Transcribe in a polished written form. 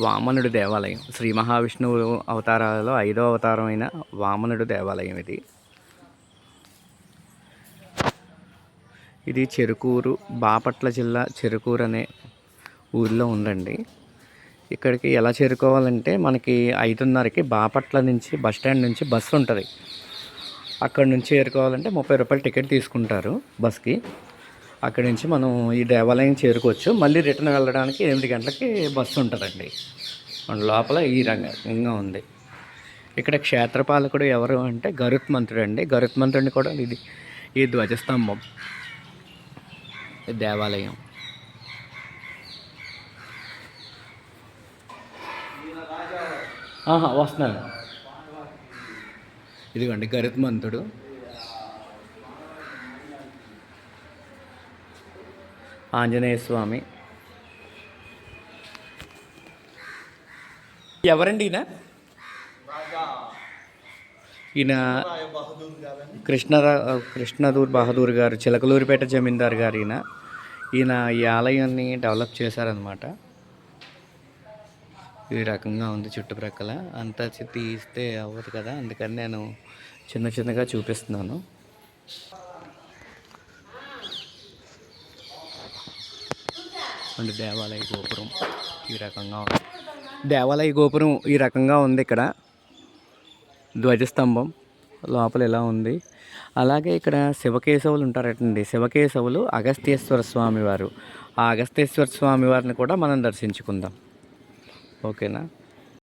వామనుడి దేవాలయం. శ్రీ మహావిష్ణువు అవతారాలలో 5వ అవతారం అయిన వామనుడి దేవాలయం ఇది. ఇది చెరుకూరు, బాపట్ల జిల్లా చెరుకూరు అనే ఊరిలో ఉందండి. ఇక్కడికి ఎలా చేరుకోవాలంటే మనకి 5:30కి బాపట్ల నుంచి బస్ స్టాండ్ నుంచి బస్సు ఉంటుంది. అక్కడ నుంచి చేరుకోవాలంటే 30 రూపాయలు టికెట్ తీసుకుంటారు బస్కి. అక్కడి నుంచి మనం ఈ దేవాలయం చేరుకోవచ్చు. మళ్ళీ రిటర్న్ వెళ్ళడానికి 8 గంటలకి బస్సు ఉంటుందండి. మన లోపల ఈ రంగంగా ఉంది. ఇక్కడ క్షేత్రపాలకుడు ఎవరు అంటే గరుత్మంతుడు అండి. గరుత్మంతుడిని కూడా ఇది ఈ ధ్వజస్తంభం దేవాలయం. వస్తున్నాను. ఇదిగోండి గరుత్మంతుడు. ఆంజనేయ స్వామి. ఎవరండి ఈయన? ఈయన కృష్ణదూర్ బహదూర్ గారు, చిలకలూరిపేట జమీందార్ గారు. ఈయన ఈ ఆలయాన్ని డెవలప్ చేశారనమాట. ఈ రకంగా ఉంది. చుట్టుప్రక్కల అంతా తీస్తే అవ్వదు కదా, అందుకని నేను చిన్నగా చూపిస్తున్నాను. అండ్ దేవాలయ గోపురం ఈ రకంగా ఉంది. ఇక్కడ ధ్వజస్తంభం లోపల ఎలా ఉంది. అలాగే ఇక్కడ శివకేశవులు ఉంటారటండి. శివకేశవులు అగస్త్యేశ్వర స్వామి వారు. ఆ అగస్త్యేశ్వర స్వామి వారిని కూడా మనం దర్శించుకుందాం. ఓకేనా?